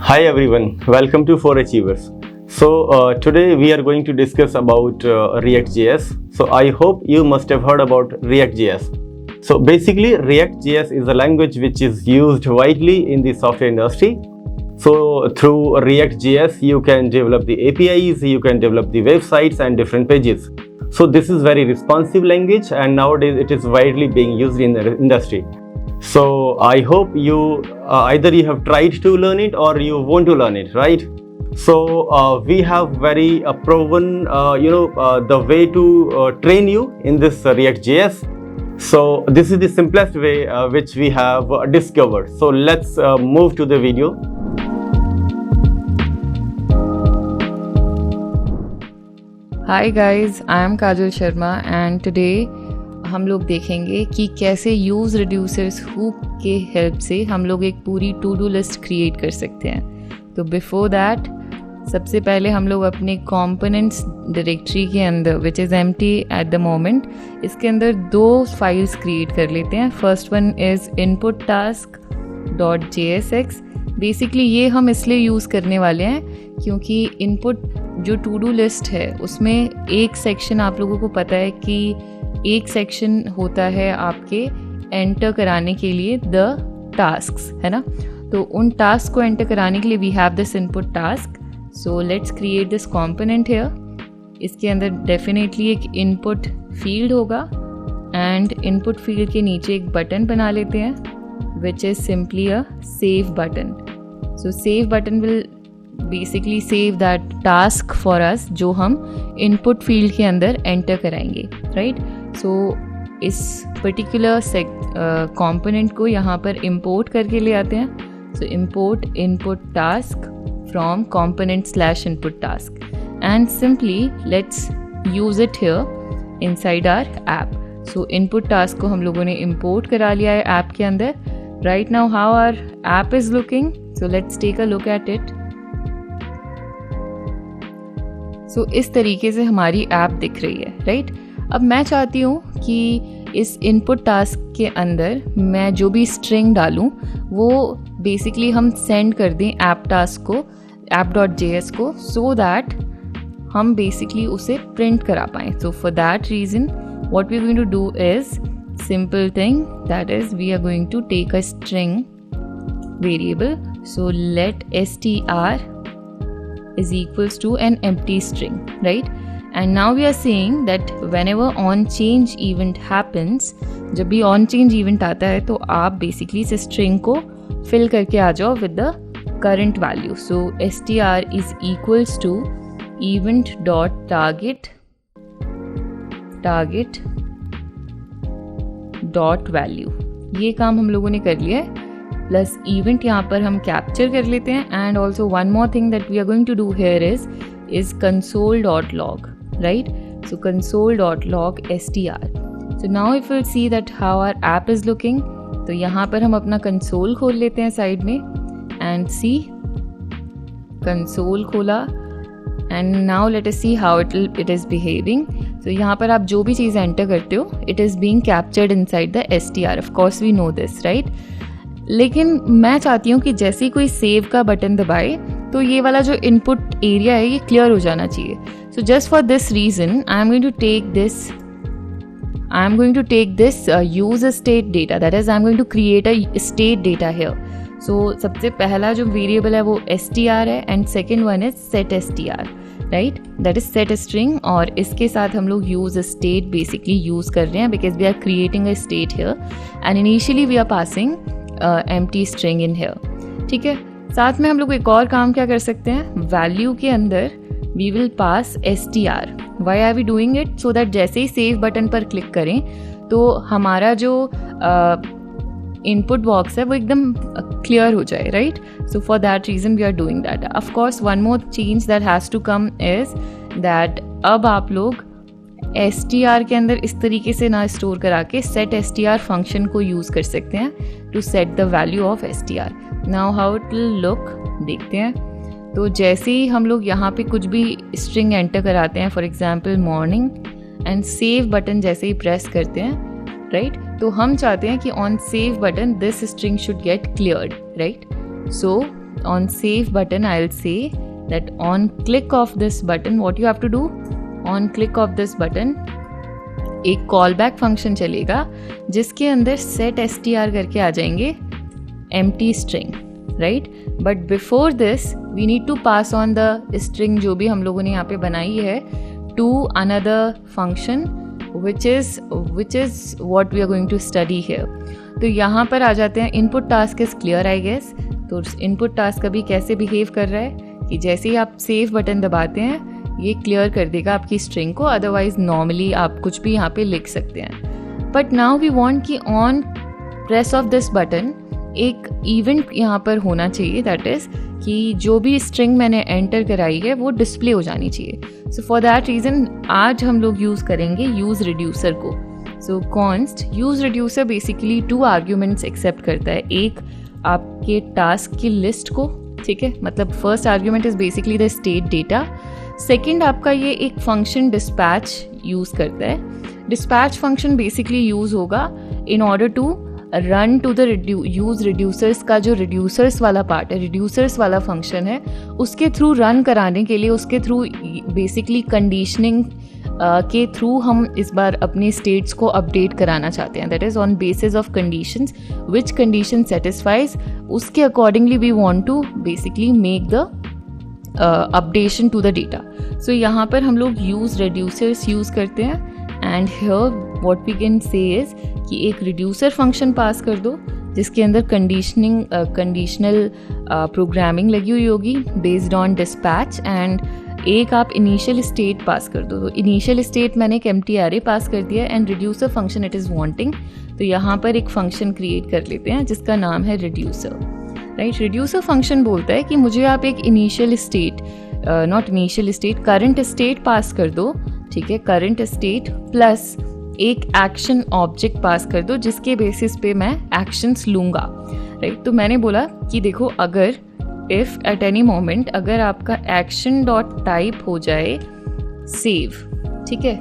Hi everyone, welcome to 4Achievers. Today we are going to discuss about React.js. So I hope you must have heard about React.js. So basically React.js is a language which is used widely in the software industry. So through React.js you can develop the APIs, you can develop the websites and different pages. So this is very responsive language and nowadays it is widely being used in the industry. So I hope you either you have tried to learn it or you want to learn it, right? So we have very proven the way to train you in this React.js. So this is the simplest way which we have discovered. So let's move to the video. Hi guys, I am Kajal Sharma and today हम लोग देखेंगे कि कैसे use reducers hook के help से हम लोग एक पूरी टू डू लिस्ट क्रिएट कर सकते हैं। तो बिफोर दैट सबसे पहले हम लोग अपने कंपोनेंट्स डायरेक्टरी के अंदर which is empty at the moment, इसके अंदर दो फाइल्स क्रिएट कर लेते हैं। First one is input task .jsx। Basically ये हम इसलिए यूज़ करने वाले हैं क्योंकि इनपुट जो टू डू लिस्ट है उसमें एक सेक्शन आप लोगों को पता है कि एक सेक्शन होता है आपके एंटर कराने के लिए द टास्क्स, है ना। तो उन टास्क को एंटर कराने के लिए we have this input task. So let's create this component here. इसके अंदर डेफिनेटली एक इनपुट फील्ड होगा एंड इनपुट फील्ड के नीचे एक बटन बना लेते हैं which is simply a save button. So save button will basically save that task for us जो हम इनपुट फील्ड के अंदर एंटर कराएंगे, राइट। सो इस पर्टिकुलर कंपोनेंट को यहाँ पर इंपोर्ट करके ले आते हैं। So import input task from component/input task and simply let's use it here inside our app. So input task को हम लोगों ने इंपोर्ट करा लिया है ऐप के अंदर। Right now how our app is looking, so let's take a look at it. सो इस तरीके से हमारी ऐप दिख रही है, राइट। अब मैं चाहती हूँ कि इस इनपुट टास्क के अंदर मैं जो भी स्ट्रिंग डालूँ वो बेसिकली हम सेंड कर दें ऐप टास्क को, app.js को, सो दैट हम बेसिकली उसे प्रिंट करा पाएँ। So for that reason what we are going to do is simple thing, that is we are going to take a string variable. So let str is equals to an empty string, right? And now we are saying that whenever on change event happens, जब भी on change event आता है तो आप basically इस string को fill करके आ जाओ with the current value. So str is equals to event dot target dot value। ये काम हम लोगों ने कर लिया है। प्लस इवेंट यहाँ पर हम कैप्चर कर लेते हैं and also one more thing that we are going to do here is console.log, right. So console.log str। So now if will see that how our app is looking, तो यहाँ पर हम अपना कंसोल खोल लेते हैं साइड में and C console खोला and now let us see how it is behaving. तो यहाँ पर आप जो भी चीज़ एंटर करते हो it is being captured inside the str। Of course we know this, right. लेकिन मैं चाहती हूँ कि जैसे ही कोई सेव का बटन दबाए तो ये वाला जो इनपुट एरिया है ये क्लियर हो जाना चाहिए। So just for this reason I am going to take this use state data, that is I am going to create a state data here. So सबसे पहला जो वेरिएबल है वो str है and second one is set str, right, that is set string। और इसके साथ हम लोग यूज स्टेट बेसिकली यूज़ कर रहे हैं because we are creating a state here and initially we are passing empty string in here, ठीक है। साथ में हम लोग एक और काम क्या कर सकते हैं, वैल्यू के अंदर we will pass str। why are we doing it? so that जैसे ही सेव बटन पर क्लिक करें तो हमारा जो इनपुट बॉक्स है वो एकदम क्लियर हो जाए, right. So for that reason we are doing that. Of course one more change that has to come is that अब आप लोग str के अंदर इस तरीके से ना स्टोर करा के set str फंक्शन को यूज़ कर सकते हैं to set the value of str। Now how it will look देखते हैं। तो जैसे ही हम लोग यहाँ पे कुछ भी स्ट्रिंग एंटर कराते हैं, for example morning, and save button जैसे ही प्रेस करते हैं, राइट, तो हम चाहते हैं कि on save button this string should get cleared, right. So on save button I'll say that on click of this button what you have to do, on click of this button एक callback function चलेगा जिसके अंदर set str करके आ जाएंगे empty string, right? But before this we need to pass on the string जो भी हम लोगों ने यहाँ पे बनाई है to another function which is what we are going to study here. तो यहाँ पर आ जाते हैं input task is clear I guess. तो input task अभी कैसे behave कर रहा है कि जैसे ही आप save बटन दबाते हैं ये क्लियर कर देगा आपकी स्ट्रिंग को, अदरवाइज नॉर्मली आप कुछ भी यहाँ पे लिख सकते हैं. बट नाउ वी वांट कि on press of this button एक इवेंट यहाँ पर होना चाहिए, दैट इज़ कि जो भी स्ट्रिंग मैंने एंटर कराई है वो डिस्प्ले हो जानी चाहिए. सो फॉर दैट रीज़न आज हम लोग यूज़ करेंगे यूज़ रिड्यूसर को. So const use reducer basically 2 arguments accept करता है. एक आपके टास्क की लिस्ट को, ठीक है, मतलब first argument is basically the state data. Second आपका ये एक फंक्शन डिस्पैच यूज़ करता है. डिस्पैच फंक्शन बेसिकली यूज़ होगा in order to run to the use reducers का जो रिड्यूसर्स वाला पार्ट है, रिड्यूसर्स वाला फंक्शन है, उसके थ्रू रन कराने के लिए, उसके थ्रू बेसिकली कंडीशनिंग के थ्रू हम इस बार अपने स्टेट्स को अपडेट कराना चाहते हैं. That is on basis of conditions, which condition satisfies, उसके accordingly we want to basically make the updation to the data. So यहाँ पर हम लोग यूज़ रिड्यूसर्स यूज़ करते हैं. And here what we can say is कि एक reducer function पास कर दो जिसके अंदर कंडीशनल प्रोग्रामिंग लगी हुई होगी बेस्ड ऑन डिस्पैच, एंड एक आप इनिशियल स्टेट पास कर दो. तो इनिशियल स्टेट मैंने एक एम्प्टी एरे पास कर दिया and reducer function it is wanting. तो यहाँ पर एक फंक्शन क्रिएट कर लेते हैं जिसका नाम है रिड्यूसर, राइट. रिड्यूसर फंक्शन बोलता है कि मुझे आप एक initial state, not initial state, current state pass कर दो, ठीक है, करंट स्टेट प्लस एक एक्शन ऑब्जेक्ट पास कर दो जिसके बेसिस पे मैं एक्शंस लूँगा, राइट. तो मैंने बोला कि देखो अगर इफ़ एट एनी मोमेंट अगर आपका एक्शन डॉट टाइप हो जाए सेव, ठीक है,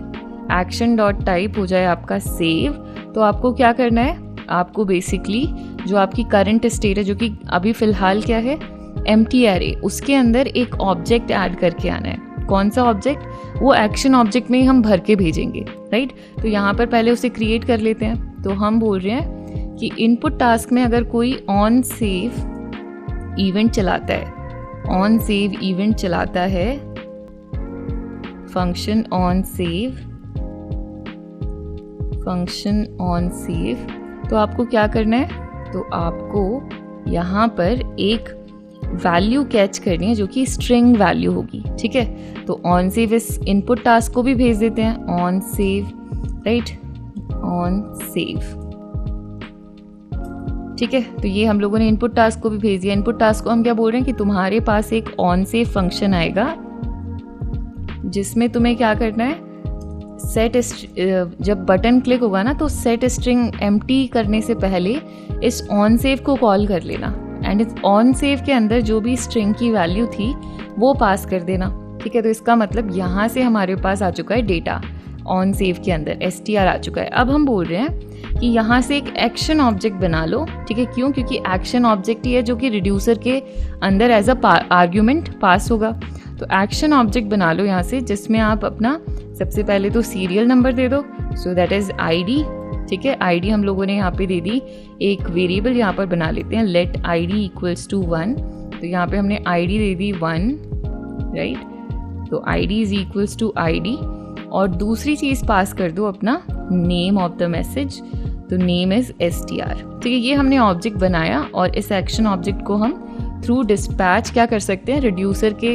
एक्शन डॉट टाइप हो जाए आपका सेव, तो आपको क्या करना है, आपको बेसिकली जो आपकी करंट स्टेट है जो कि अभी फ़िलहाल क्या है एम्प्टी एरे, उसके अंदर एक ऑब्जेक्ट ऐड करके आना है. कौन सा ऑब्जेक्ट, वो एक्शन ऑब्जेक्ट में ही हम भर के भेजेंगे, राइट. तो यहाँ पर पहले उसे क्रिएट कर लेते हैं. तो हम बोल रहे हैं कि इनपुट टास्क में अगर कोई ऑन सेव इवेंट चलाता है, ऑन सेव इवेंट चलाता है, फंक्शन ऑन सेव, तो आपको क्या करना है, तो आपको यहाँ पर एक वैल्यू कैच करनी है जो कि स्ट्रिंग वैल्यू होगी, ठीक है. तो ऑन सेव इस इनपुट टास्क को भी भेज देते हैं, on save, right, on save, ठीक है. तो ये हम लोगों ने इनपुट टास्क को भी भेज दिया. इनपुट टास्क को हम क्या बोल रहे हैं कि तुम्हारे पास एक ऑन सेव फंक्शन आएगा जिसमें तुम्हें क्या करना है, सेट, जब बटन क्लिक होगा ना तो सेट स्ट्रिंग एम्प्टी करने से पहले इस ऑन सेव को कॉल कर लेना, एंड इस ऑन सेव के अंदर जो भी स्ट्रिंग की वैल्यू थी वो पास कर देना, ठीक है. तो इसका मतलब यहाँ से हमारे पास आ चुका है डेटा, ऑन सेव के अंदर str आ चुका है. अब हम बोल रहे हैं कि यहाँ से एक एक्शन ऑब्जेक्ट बना लो, ठीक है. क्यों, क्योंकि एक्शन ऑब्जेक्ट ही है जो कि रिड्यूसर के अंदर एज अ आर्ग्यूमेंट पास होगा. तो एक्शन ऑब्जेक्ट बना लो यहाँ से, जिसमें आप अपना सबसे पहले तो सीरियल नंबर दे दो, सो दैट इज़ ID, ठीक है. ID हम लोगों ने यहाँ पे दे दी, एक वेरिएबल यहाँ पर बना लेते हैं, लेट ID इक्वल्स टू 1. तो यहाँ पे हमने ID दे दी 1, राइट. तो ID is equals to ID, और दूसरी चीज़ पास कर दो अपना नेम ऑफ द मैसेज. तो नेम इज़ str, ठीक है. ये हमने ऑब्जेक्ट बनाया और इस एक्शन ऑब्जेक्ट को हम थ्रू डिस्पैच क्या कर सकते हैं, रिड्यूसर के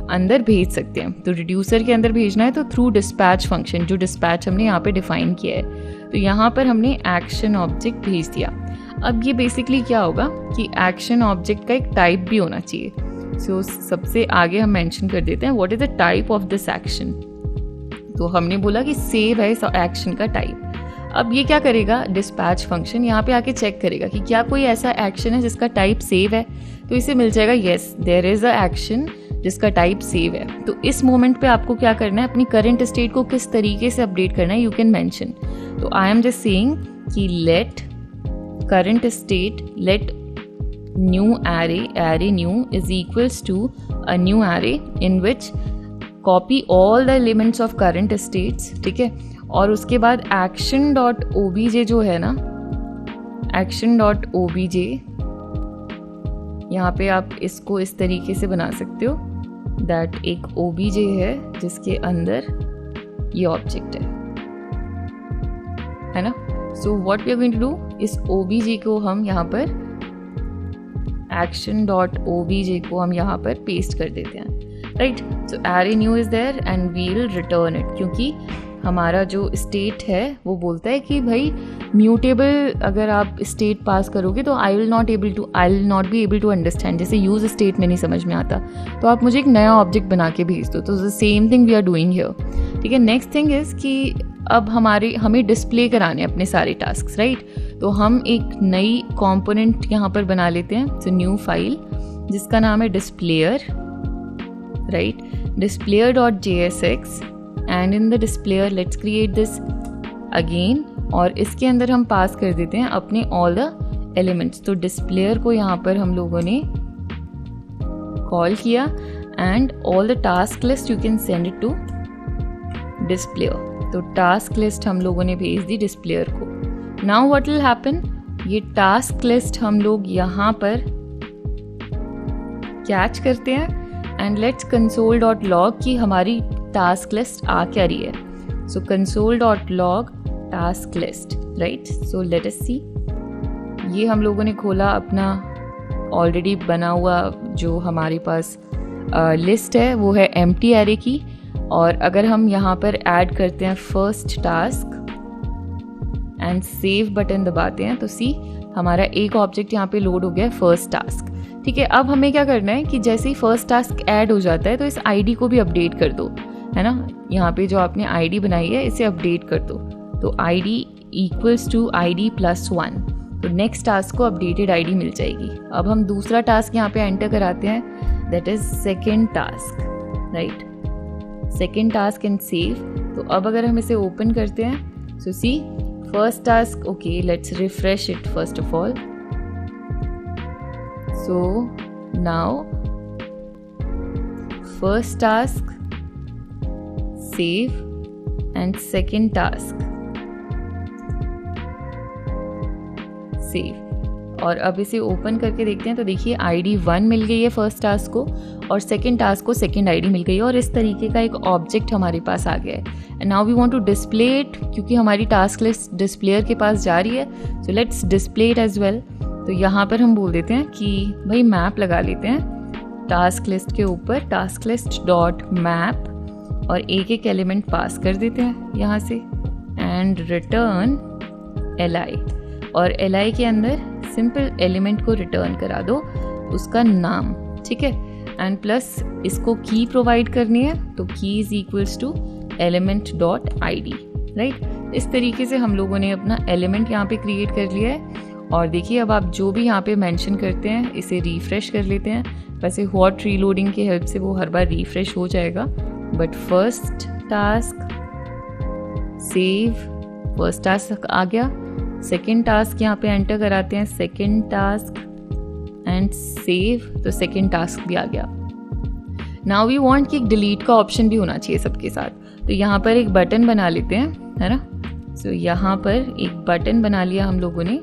अंदर भेज सकते हैं. तो रिड्यूसर के अंदर भेजना है तो थ्रू डिस्पैच फंक्शन, जो डिस्पैच हमने यहाँ पे डिफाइन किया है. तो यहाँ पर हमने एक्शन ऑब्जेक्ट भेज दिया. अब ये बेसिकली क्या होगा कि एक्शन ऑब्जेक्ट का एक टाइप भी होना चाहिए. सो सबसे आगे हम मेंशन कर देते हैं what is the type of this action. तो हमने बोला कि सेव है इस एक्शन का टाइप. अब ये क्या करेगा, डिस्पैच फंक्शन यहाँ पे आके चेक करेगा कि क्या कोई ऐसा एक्शन है जिसका टाइप सेव है. तो इसे मिल जाएगा yes there is a action जिसका टाइप सेव है. तो इस मोमेंट पे आपको क्या करना है, अपनी करंट स्टेट को किस तरीके से अपडेट करना है, यू कैन मेंशन. तो आई एम जस्ट सेइंग कि let current state, let new array new is equals to a new array in which copy all the elements of current states, ठीक है। और उसके बाद action.obj जो है ना, action.obj, यहाँ पे आप इसको इस तरीके से बना सकते हो दैट एक obj है जिसके अंदर ये ऑब्जेक्ट है ना। So what we are going to do, इस obj को हम यहाँ पर action.obj को हम यहाँ पर पेस्ट कर देते हैं, right. So array new is there and we will return it, क्योंकि हमारा जो स्टेट है वो बोलता है कि भाई म्यूटेबल अगर आप स्टेट पास करोगे तो I will not be able to understand, जैसे यूज स्टेट में नहीं समझ में आता तो आप मुझे एक नया ऑब्जेक्ट बना के भेज दो। तो the same thing we are doing here, ठीक है। नेक्स्ट थिंग इज़ कि अब हमें डिस्प्ले कराने अपने सारे टास्क, राइट। तो हम एक नई कॉम्पोनेंट यहाँ पर बना लेते हैं, सो न्यू फाइल जिसका नाम है displayer, right, displayer.jsx, and in the displayer let's create this again, और इसके अंदर हम पास कर देते हैं अपने ऑल द एलिमेंट्स। तो डिस्प्लेयर को यहाँ पर हम लोगों ने कॉल किया and all the task list you can send it to displayer. तो टास्क लिस्ट हम लोगों ने भेज दी डिस्प्लेयर को। नाउ व्हाट विल हैपन, ये टास्क लिस्ट हम लोग यहाँ पर कैच करते हैं एंड लेट्स console.log की हमारी टास्क लिस्ट आ क्या रही है। So console.log task list, right. So let us see, ये हम लोगों ने खोला अपना ऑलरेडी बना हुआ जो हमारे पास लिस्ट है वो है एम्प्टी एरे की, और अगर हम यहाँ पर ऐड करते हैं first task and save button दबाते हैं तो सी हमारा एक ऑब्जेक्ट यहाँ पे लोड हो गया फर्स्ट टास्क, ठीक है। अब हमें क्या करना है कि जैसे ही फर्स्ट टास्क ऐड हो जाता है तो इस आईडी को भी अपडेट कर दो, है ना। यहाँ पे जो आपने आईडी बनाई है इसे अपडेट कर दो। तो ID equals to ID plus 1, तो नेक्स्ट टास्क को अपडेटेड आईडी मिल जाएगी। अब हम दूसरा टास्क यहाँ पे एंटर कराते हैं, that is second task, right, second task and save. तो अब अगर हम इसे ओपन करते हैं, so see first task, okay let's refresh it first of all. So now first task, save, and second task, save। और अब इसे ओपन करके देखते हैं तो देखिए आईडी 1 मिल गई है फर्स्ट टास्क को और सेकंड टास्क को सेकंड आईडी मिल गई है, और इस तरीके का एक ऑब्जेक्ट हमारे पास आ गया है। And now we want to display it, क्योंकि हमारी टास्क लिस्ट डिस्प्लेयर के पास जा रही है, so let's display it as well. तो यहाँ पर हम बोल देते हैं कि भाई मैप लगा लेते हैं टास्क लिस्ट के ऊपर, टास्क लिस्ट डॉट मैप, और एक एक एलिमेंट पास कर देते हैं यहाँ से एंड रिटर्न li, और li के अंदर सिंपल एलिमेंट को रिटर्न करा दो उसका नाम, ठीक है। एंड प्लस इसको की प्रोवाइड करनी है, तो key is equals to element dot id, right. इस तरीके से हम लोगों ने अपना एलिमेंट यहाँ पे क्रिएट कर लिया है। और देखिए अब आप जो भी यहाँ पे मेंशन करते हैं इसे रिफ्रेश कर लेते हैं। वैसे हॉट रीलोडिंग की हेल्प से वो हर बार रिफ्रेश हो जाएगा, but first task save, first task आ गया, सेकंड टास्क यहाँ पे एंटर कराते हैं सेकंड टास्क एंड सेव, तो सेकंड टास्क भी आ गया। नाउ वी वांट कि एक डिलीट का ऑप्शन भी होना चाहिए सबके साथ, तो यहाँ पर एक बटन बना लेते हैं, है ना। सो यहाँ पर एक बटन बना लिया हम लोगों ने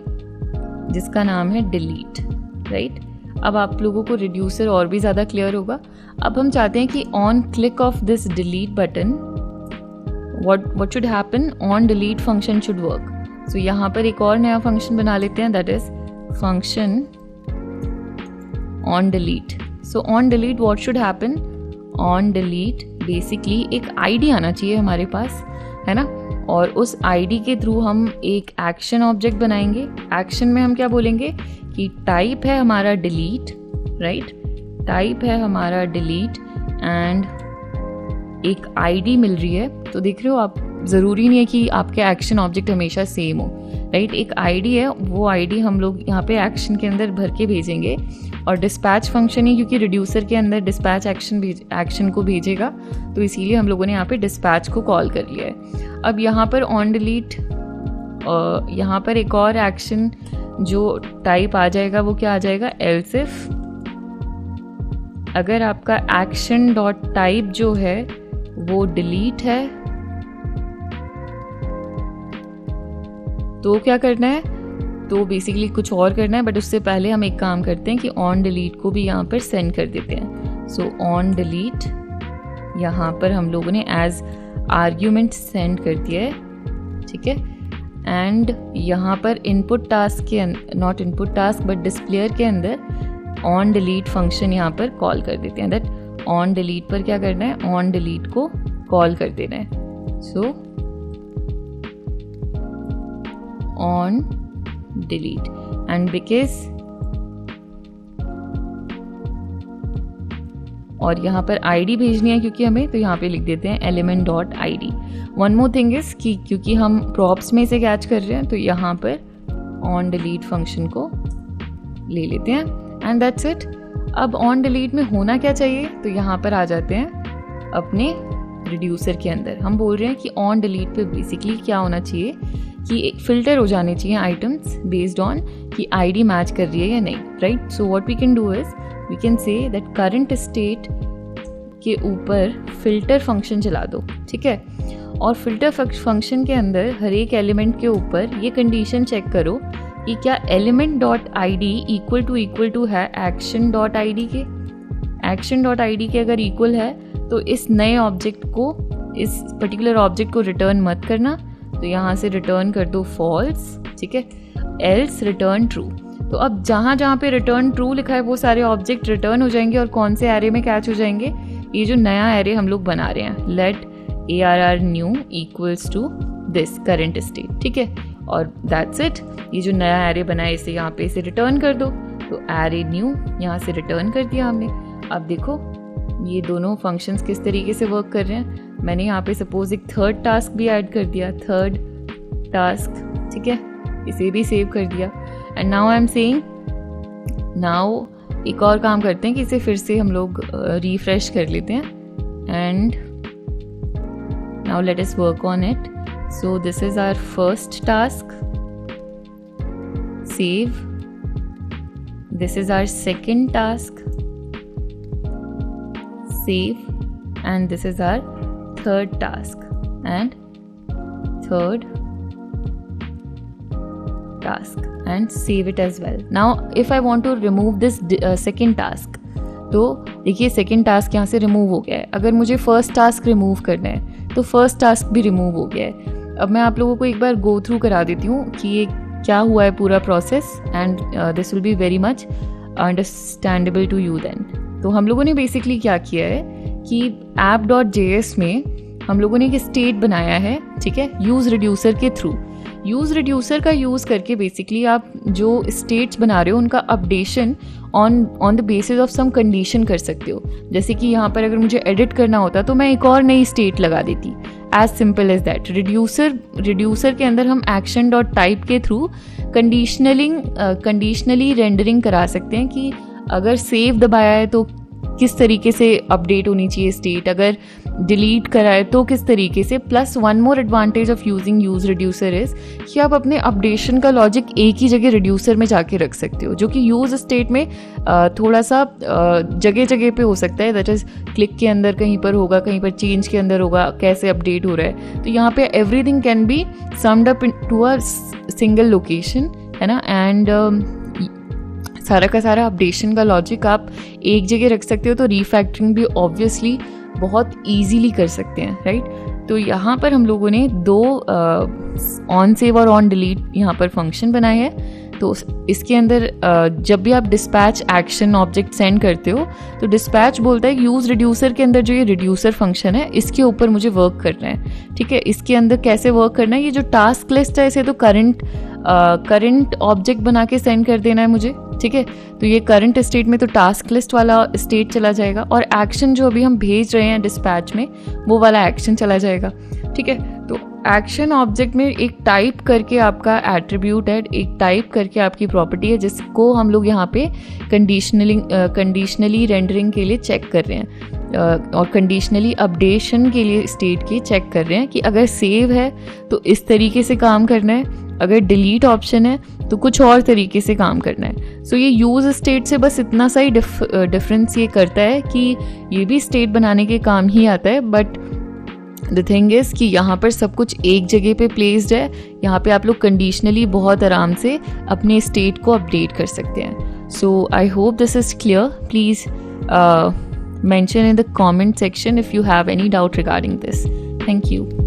जिसका नाम है डिलीट, राइट। अब आप लोगों को रिड्यूसर और भी ज़्यादा क्लियर होगा। अब हम चाहते हैं कि on click of this delete button what should happen, on delete function should work. So यहाँ पर एक और नया फंक्शन बना लेते हैं, that is function on delete. So on delete what should happen, on delete basically एक आईडी आना चाहिए हमारे पास, है ना, और उस आईडी के थ्रू हम एक एक्शन ऑब्जेक्ट बनाएंगे। एक्शन में हम क्या बोलेंगे कि टाइप है हमारा डिलीट, राइट, टाइप है हमारा डिलीट एंड एक आईडी मिल रही है। तो देख रहे हो आप, ज़रूरी नहीं है कि आपके एक्शन ऑब्जेक्ट हमेशा सेम हो, राइट। एक आईडी है, वो आईडी हम लोग यहाँ पे एक्शन के अंदर भर के भेजेंगे, और डिस्पैच फंक्शन ही क्योंकि रिड्यूसर के अंदर डिस्पैच एक्शन को भेजेगा, तो इसीलिए हम लोगों ने यहाँ पे डिस्पैच को कॉल कर लिया है। अब यहाँ पर ऑन डिलीट यहाँ पर एक और एक्शन जो टाइप आ जाएगा वो क्या आ जाएगा, एल्स इफ अगर आपका एक्शन डॉट टाइप जो है वो डिलीट है तो क्या करना है, तो बेसिकली कुछ और करना है, बट उससे पहले हम एक काम करते हैं कि ऑन डिलीट को भी यहाँ पर सेंड कर देते हैं। सो ऑन डिलीट यहाँ पर हम लोगों ने एज आर्ग्यूमेंट सेंड कर दिया है, ठीक है। एंड यहाँ पर इनपुट टास्क के नॉट इनपुट टास्क बट डिस्प्लेयर के अंदर ऑन डिलीट फंक्शन यहाँ पर कॉल कर देते हैं। दैट ऑन डिलीट पर क्या करना है, ऑन डिलीट को कॉल कर देना है। सो ऑन डिलीट एंड बिकॉज, और यहाँ पर आईडी भेजनी है क्योंकि हमें, तो यहाँ पे लिख देते हैं element dot I D. One more thing is कि क्योंकि हम प्रॉप्स में से कैच कर रहे हैं तो यहाँ पर ऑन डिलीट फंक्शन को ले लेते हैं एंड दैट्स इट। अब ऑन डिलीट में होना क्या चाहिए, तो यहाँ पर आ जाते हैं अपने रिड्यूसर के अंदर। हम बोल रहे हैं कि ऑन डिलीट पे बेसिकली क्या होना चाहिए कि एक फ़िल्टर हो जाने चाहिए आइटम्स बेस्ड ऑन कि आईडी मैच कर रही है या नहीं, right. So what we can do is we can say that current state के ऊपर फिल्टर फंक्शन चला दो, ठीक है। और फिल्टर फंक्शन के अंदर हर एक एलिमेंट के ऊपर ये कंडीशन चेक करो कि क्या element dot I D equal to है एक्शन डॉट आई डी के। एक्शन डॉट आई डी के अगर इक्वल है तो इस नए ऑब्जेक्ट को, इस पर्टिकुलर ऑब्जेक्ट को रिटर्न मत करना, तो यहाँ से रिटर्न कर दो फॉल्स, ठीक है, एल्स रिटर्न ट्रू। तो अब जहाँ जहाँ पे रिटर्न ट्रू लिखा है वो सारे ऑब्जेक्ट रिटर्न हो जाएंगे और कौन से एरे में कैच हो जाएंगे, ये जो नया एरे हम लोग बना रहे हैं, let ARR new equals to this current state, ठीक है। और दैट्स इट, ये जो नया एरे बना है इसे यहाँ पे इसे रिटर्न कर दो, तो एरे न्यू यहाँ से रिटर्न कर दिया हमने। अब देखो ये दोनों फंक्शंस किस तरीके से वर्क कर रहे हैं। मैंने यहाँ पे सपोज एक थर्ड टास्क भी ऐड कर दिया, थर्ड टास्क, ठीक है, इसे भी सेव कर दिया। And now I am saying, now एक और काम करते हैं कि इसे फिर से हम लोग रिफ्रेश कर लेते हैं and now let us work on it. So this is our first task, save, this is our second task, save, and this is our third task and third task and save it as well. Now if I want to remove this second task, तो देखिए second task यहाँ से remove हो गया है। अगर मुझे first task remove करना है तो फर्स्ट टास्क भी रिमूव हो गया है। अब मैं आप लोगों को एक बार गो थ्रू करा देती हूँ कि ये क्या हुआ है पूरा process and this will be very much understandable to you then. तो हम लोगों ने बेसिकली क्या किया है कि app.js में हम लोगों ने एक स्टेट बनाया है, ठीक है, यूज़ रिड्यूसर के थ्रू। यूज़ रिड्यूसर का यूज़ करके बेसिकली आप जो स्टेट्स बना रहे हो उनका updation on the basis of some condition कर सकते हो। जैसे कि यहाँ पर अगर मुझे एडिट करना होता तो मैं एक और नई स्टेट लगा देती, as simple as that. Reducer के अंदर हम एक्शन डॉट टाइप के थ्रू कंडीशनली रेंडरिंग करा सकते हैं कि अगर सेव दबाया है तो किस तरीके से अपडेट होनी चाहिए स्टेट, अगर डिलीट करा है तो किस तरीके से। Plus one more advantage of using use reducer is कि आप अपने अपडेशन का लॉजिक एक ही जगह रिड्यूसर में जाके रख सकते हो, जो कि यूज स्टेट में थोड़ा सा जगह जगह पे हो सकता है। दैट इज क्लिक के अंदर कहीं पर होगा, कहीं पर चेंज के अंदर होगा, कैसे अपडेट हो रहा है। तो यहाँ पे everything can be summed up to a single location, है ना। एंड सारा का सारा अपडेशन का लॉजिक आप एक जगह रख सकते हो, तो रीफैक्टरिंग भी ऑब्वियसली बहुत इजीली कर सकते हैं, राइट। तो यहाँ पर हम लोगों ने दो ऑन सेव और ऑन डिलीट यहाँ पर फंक्शन बनाए हैं। तो इसके अंदर जब भी आप डिस्पैच एक्शन ऑब्जेक्ट सेंड करते हो तो डिस्पैच बोलता है यूज़ रिड्यूसर के अंदर जो ये रिड्यूसर फंक्शन है इसके ऊपर मुझे वर्क करना है, ठीक है। इसके अंदर कैसे वर्क करना है, ये जो टास्क लिस्ट है इसे तो करंट ऑब्जेक्ट बना के सेंड कर देना है मुझे, ठीक है। तो ये करंट स्टेट में तो टास्क लिस्ट वाला स्टेट चला जाएगा और एक्शन जो अभी हम भेज रहे हैं डिस्पैच में वो वाला एक्शन चला जाएगा, ठीक है। तो एक्शन ऑब्जेक्ट में एक टाइप करके आपका एट्रीब्यूट है, एक टाइप करके आपकी प्रॉपर्टी है, जिसको हम लोग यहाँ पे कंडीशनली रेंडरिंग के लिए चेक कर रहे हैं। और कंडीशनली अपडेशन के लिए स्टेट के चेक कर रहे हैं कि अगर सेव है तो इस तरीके से काम करना है, अगर डिलीट ऑप्शन है तो कुछ और तरीके से काम करना है। सो ये यूज़ स्टेट से बस इतना सा ही डिफरेंस ये करता है कि ये भी स्टेट बनाने के काम ही आता है, बट द थिंग इज़ कि यहाँ पर सब कुछ एक जगह पे प्लेस्ड है। यहाँ पे आप लोग कंडीशनली बहुत आराम से अपने स्टेट को अपडेट कर सकते हैं। So I hope this is clear. Please mention in the comment section if you have any doubt regarding this. Thank you.